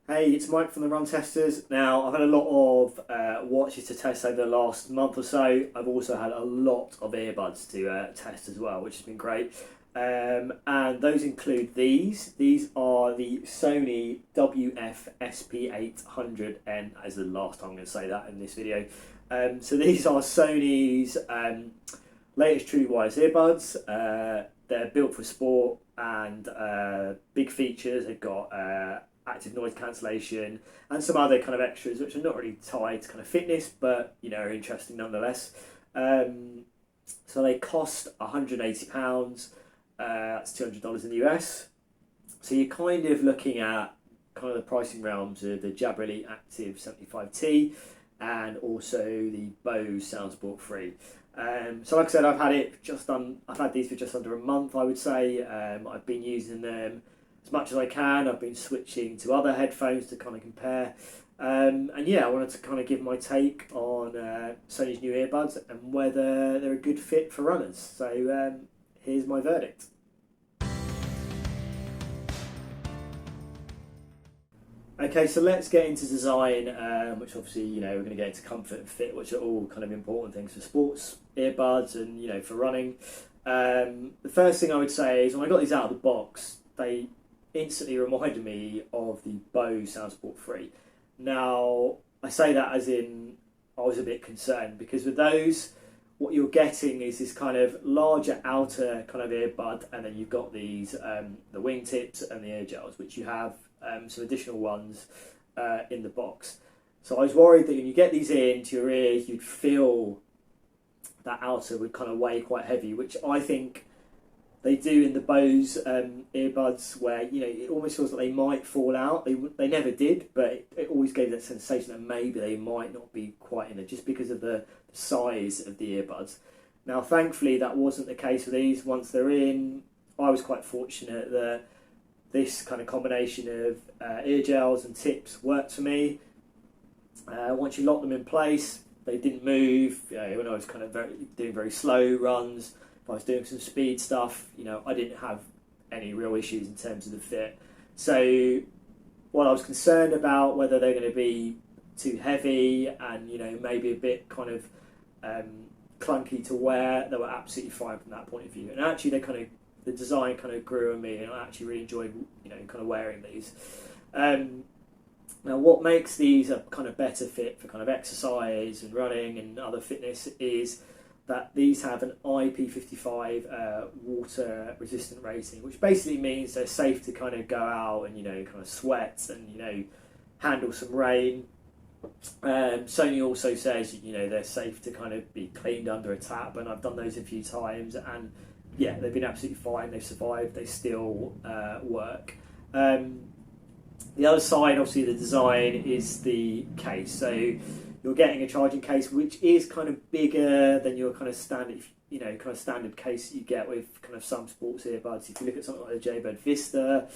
Hey, it's Mike from the Run Testers. Now, I've had a lot of watches to test over the last month or so. I've also had a lot of earbuds to test as well, which has been great. And those include these. These are the Sony WF-SP800N, as the last time I'm going to say that in this video. So these are Sony's latest truly wireless earbuds. They're built for sport and big features. They've got active noise cancellation and some other kind of extras which are not really tied to kind of fitness, but are interesting nonetheless. So they cost £180. That's $200 in the US. So you're kind of looking at kind of the pricing realms of the Jabra Elite Active 75T and also the Bose Soundsport 3. So like I said, I've had these for just under a month, I would say. I've been using them as much as I can. I've been switching to other headphones to kind of compare. And yeah, I wanted to kind of give my take on Sony's new earbuds and whether they're a good fit for runners. So here's my verdict. Okay, so let's get into design, which obviously, we're going to get into comfort and fit, which are all kind of important things for sports earbuds and, for running. The first thing I would say is when I got these out of the box, they instantly reminded me of the Bose Soundsport 3. Now, I say that as in I was a bit concerned because with those, what you're getting is this kind of larger outer kind of earbud, and then you've got these the wingtips and the ear gels, which you have some additional ones in the box. So I was worried that when you get these into your ears, you'd feel that outer would kind of weigh quite heavy, which I think they do in the Bose earbuds, where it almost feels like they might fall out. They never did, but it always gave that sensation that maybe they might not be quite in it, just because of the size of the earbuds. Now, thankfully, that wasn't the case with these. Once they're in, I was quite fortunate that this kind of combination of ear gels and tips worked for me. Once you lock them in place, they didn't move. When I was kind of doing very slow runs, if I was doing some speed stuff, I didn't have any real issues in terms of the fit. So while I was concerned about whether they're going to be too heavy and, maybe a bit kind of clunky to wear, they were absolutely fine from that point of view. And actually, the design kind of grew on me, and I actually really enjoyed, kind of wearing these. Now, what makes these a kind of better fit for kind of exercise and running and other fitness is that these have an IP55 water resistant rating, which basically means they're safe to kind of go out and kind of sweat and handle some rain. Sony also says they're safe to kind of be cleaned under a tap, and I've done those a few times, and yeah, they've been absolutely fine. They've survived. They still work. The other side, obviously, the design is the case. So you're getting a charging case which is kind of bigger than your kind of standard, standard case that you get with kind of some sports earbuds. If you look at something like the Jabra Vista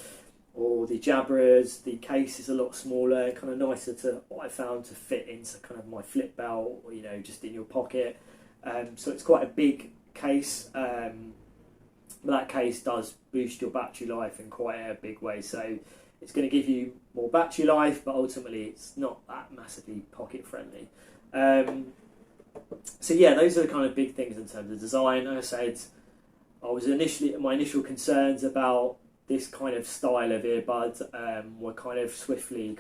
or the Jabras, the case is a lot smaller, kind of nicer to what I found to fit into kind of my flip belt or just in your pocket. So it's quite a big case. But that case does boost your battery life in quite a big way. So it's going to give you more battery life, but ultimately it's not that massively pocket friendly. So yeah, those are the kind of big things in terms of design. Like I said, my initial concerns about this kind of style of earbud were kind of swiftly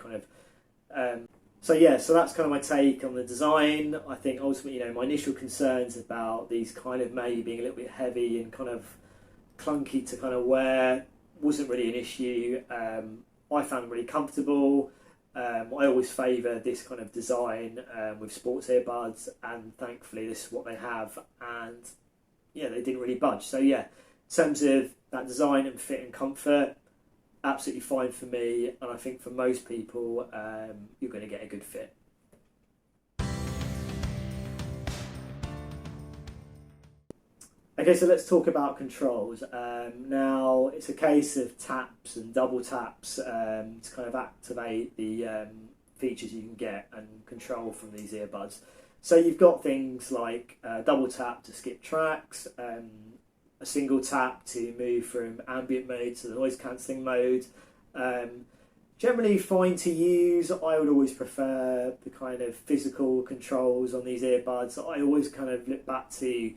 so that's kind of my take on the design. I think ultimately, my initial concerns about these kind of maybe being a little bit heavy and kind of clunky to kind of wear wasn't really an issue. I found them really comfortable. I always favour this kind of design with sports earbuds, and thankfully this is what they have, and yeah, they didn't really budge. So yeah, in terms of that design and fit and comfort, absolutely fine for me, and I think for most people you're going to get a good fit. Okay, so let's talk about controls. Now, it's a case of taps and double taps to kind of activate the features you can get and control from these earbuds. So you've got things like double tap to skip tracks, a single tap to move from ambient mode to the noise cancelling mode, Generally fine to use. I would always prefer the kind of physical controls on these earbuds. I always kind of look back to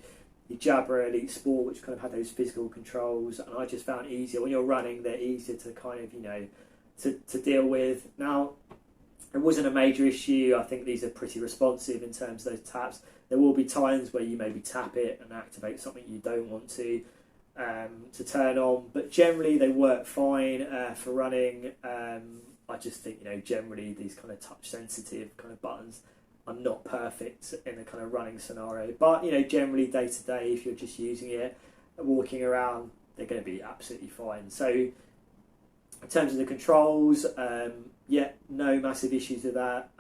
the Jabra Elite Sport, which kind of had those physical controls, and I just found it easier when you're running. They're easier to kind of, you know, to deal with. Now, it wasn't a major issue. I think these are pretty responsive in terms of those taps. There will be times where you maybe tap it and activate something you don't want to turn on, but generally they work fine for running. I just think, you know, generally these kind of touch sensitive kind of buttons are not perfect in a kind of running scenario, but you know, generally day to day, if you're just using it walking around, they're going to be absolutely fine. So in terms of the controls, yeah, no massive issues with that.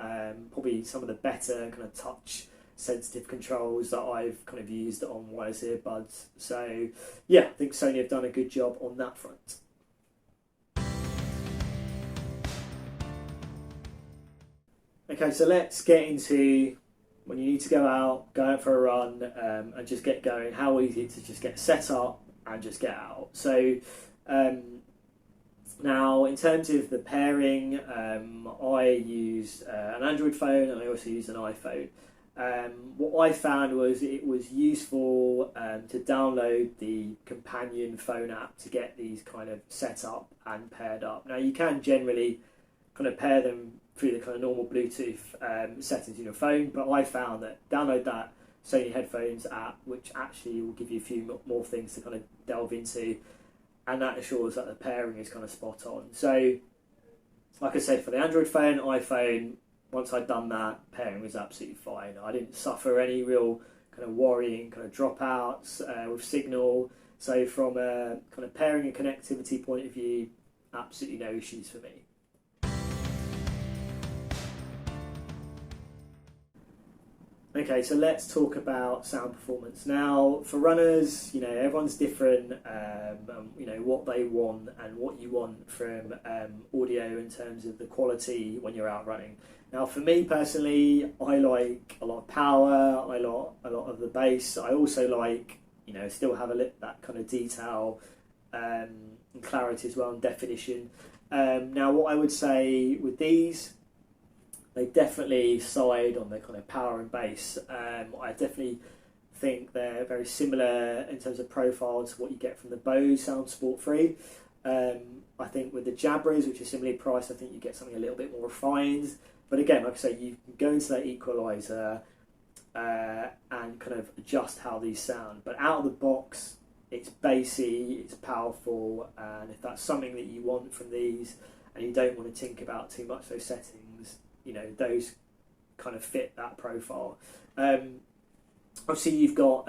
Probably some of the better kind of touch sensitive controls that I've kind of used on wireless earbuds. So yeah, I think Sony have done a good job on that front. Okay, so let's get into when you need to go out for a run, and just get going, how easy it is to just get set up and just get out. So now in terms of the pairing, I use an Android phone and I also use an iPhone. What I found was it was useful to download the companion phone app to get these kind of set up and paired up. Now you can generally kind of pair them through the kind of normal Bluetooth settings in your phone, but I found that download that Sony headphones app, which actually will give you a few more things to kind of delve into, and that assures that the pairing is kind of spot on. So like I said, for the Android phone, iPhone, once I'd done that, pairing was absolutely fine. I didn't suffer any real kind of worrying kind of dropouts with signal. So from a kind of pairing and connectivity point of view, absolutely no issues for me. Okay, so let's talk about sound performance. Now, for runners, you know, everyone's different, you know, what they want and what you want from audio in terms of the quality when you're out running. Now, for me personally, I like a lot of power, I like a lot of the bass. I also like, you know, still have that kind of detail and clarity as well, and definition. Now, what I would say with these, they definitely side on the kind of power and bass. I definitely think they're very similar in terms of profile to what you get from the Bose Soundsport 3. I think with the Jabras, which are similarly priced, I think you get something a little bit more refined. But again, like I say, you can go into that equaliser and kind of adjust how these sound. But out of the box, it's bassy, it's powerful, and if that's something that you want from these and you don't want to think about too much those settings, you know, those kind of fit that profile. Obviously you've got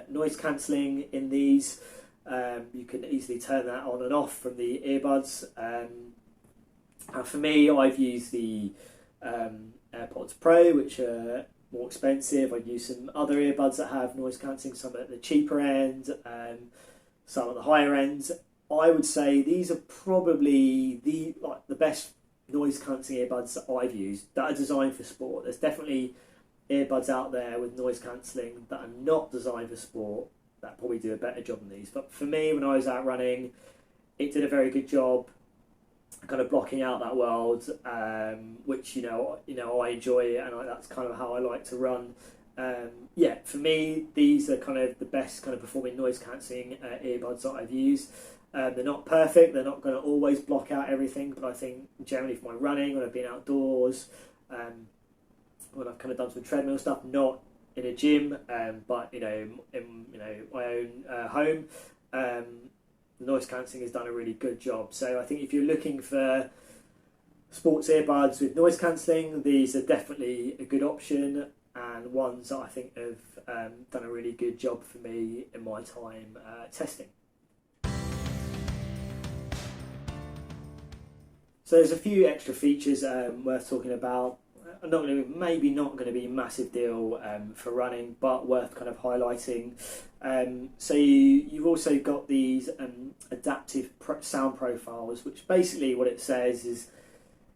noise cancelling in these. You can easily turn that on and off from the earbuds. And for me, I've used the AirPods Pro, which are more expensive. I'd use some other earbuds that have noise cancelling, some at the cheaper end, some at the higher end. I would say these are probably the best noise cancelling earbuds that I've used that are designed for sport. There's definitely earbuds out there with noise cancelling that are not designed for sport that probably do a better job than these. But for me, when I was out running, it did a very good job kind of blocking out that world, which you know I enjoy, and that's kind of how I like to run. Yeah, for me, these are kind of the best kind of performing noise cancelling earbuds that I've used. They're not perfect, they're not going to always block out everything, but I think generally for my running, when I've been outdoors, when I've kind of done some treadmill stuff, not in a gym, but you know, in my own home, the noise cancelling has done a really good job. So I think if you're looking for sports earbuds with noise cancelling, these are definitely a good option, and ones that I think have done a really good job for me in my time testing. So there's a few extra features worth talking about. Maybe not going to be a massive deal for running, but worth kind of highlighting. So you've also got these adaptive sound profiles, which basically what it says is,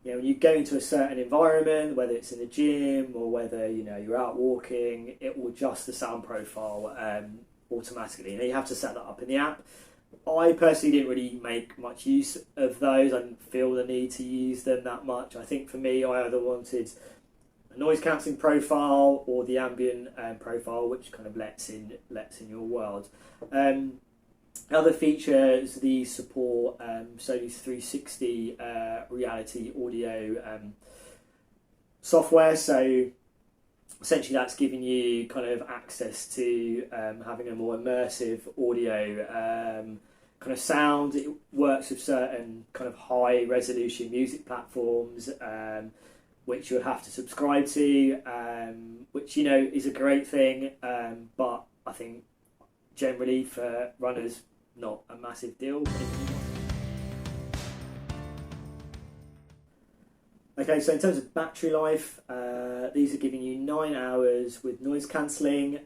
you know, when you go into a certain environment, whether it's in a gym or whether you're out walking, it will adjust the sound profile automatically. Now you have to set that up in the app. I personally didn't really make much use of those. I didn't feel the need to use them that much. I think for me, I either wanted a noise cancelling profile or the ambient profile, which kind of lets in your world. Other features, these support Sony's 360 reality audio software. So essentially that's giving you kind of access to having a more immersive audio kind of sound. It works with certain kind of high resolution music platforms, which you'll have to subscribe to, which, you know, is a great thing, but I think generally for runners, not a massive deal. Okay, so in terms of battery life, these are giving you 9 hours with noise cancelling,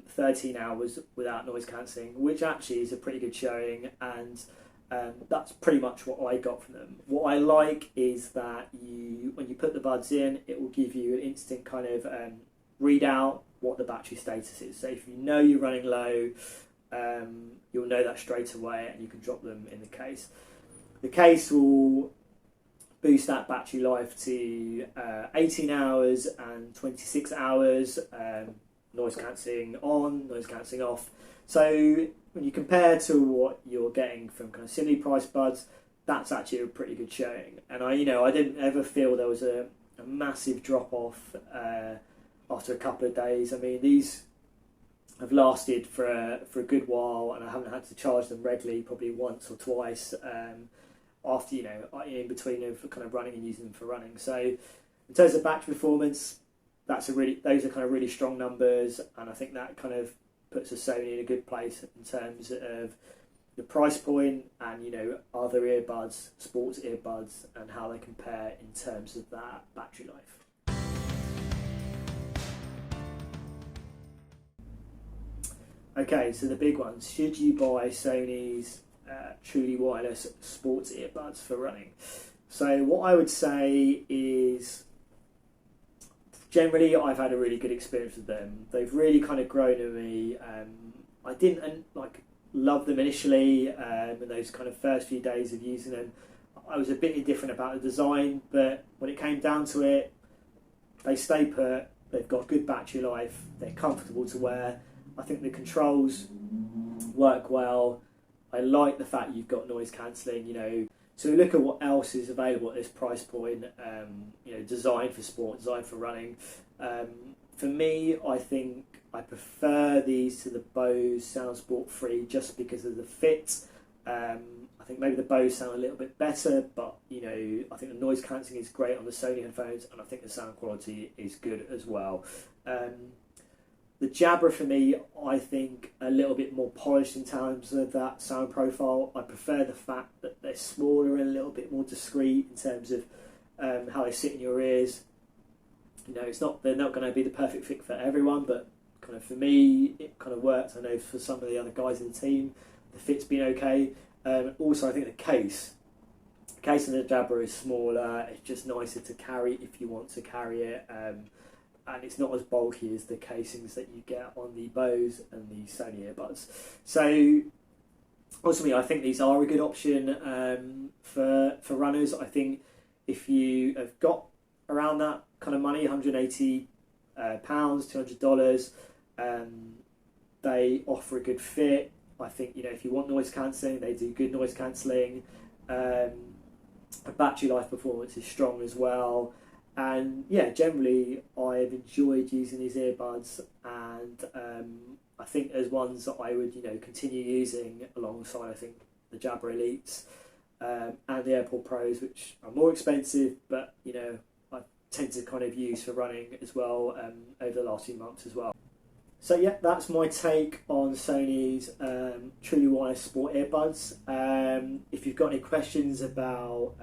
13 hours without noise cancelling, which actually is a pretty good showing, and that's pretty much what I got from them. What I like is that when you put the buds in, it will give you an instant kind of readout what the battery status is. So if you know you're running low, you'll know that straight away, and you can drop them in the case. The case will boost that battery life to 18 hours and 26 hours, noise cancelling on, noise cancelling off. So when you compare to what you're getting from kind of similarly priced buds, that's actually a pretty good showing. And I didn't ever feel there was a massive drop off after a couple of days. I mean, these have lasted for a good while, and I haven't had to charge them regularly, probably once or twice. After, in between of kind of running and using them for running. So in terms of battery performance, those are kind of really strong numbers, and I think that kind of puts a Sony in a good place in terms of the price point and, other earbuds, sports earbuds, and how they compare in terms of that battery life. Okay, so the big ones. Should you buy Sony's truly wireless sports earbuds for running? So what I would say is, generally I've had a really good experience with them. They've really kind of grown on me. I didn't love them initially in those kind of first few days of using them. I was a bit indifferent about the design, but when it came down to it, they stay put, they've got good battery life, they're comfortable to wear. I think the controls work well. I like the fact you've got noise cancelling, so look at what else is available at this price point, designed for sport, designed for running. For me, I think I prefer these to the Bose Soundsport 3 just because of the fit. I think maybe the Bose sound a little bit better, but I think the noise cancelling is great on the Sony headphones, and I think the sound quality is good as well. The Jabra, for me, I think a little bit more polished in terms of that sound profile. I prefer the fact that they're smaller and a little bit more discreet in terms of how they sit in your ears. They're not going to be the perfect fit for everyone, but kind of for me, it kind of works. I know for some of the other guys in the team, the fit's been okay. Also, I think the case in the Jabra is smaller. It's just nicer to carry if you want to carry it. And it's not as bulky as the casings that you get on the Bose and the Sony earbuds. So ultimately, I think these are a good option for runners. I think if you have got around that kind of money, £180, $200, they offer a good fit. I think if you want noise cancelling, they do good noise cancelling. Battery life performance is strong as well. And yeah, generally I've enjoyed using these earbuds, and I think there's ones that I would continue using alongside, I think, the Jabra Elites and the AirPod Pros, which are more expensive, but I tend to kind of use for running as well over the last few months as well. So yeah, that's my take on Sony's truly wireless sport earbuds. If you've got any questions about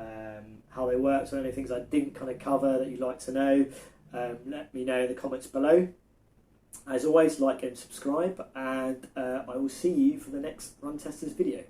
how they work, or any things I didn't kind of cover that you'd like to know, let me know in the comments below. As always, like and subscribe, and I will see you for the next Run Testers video.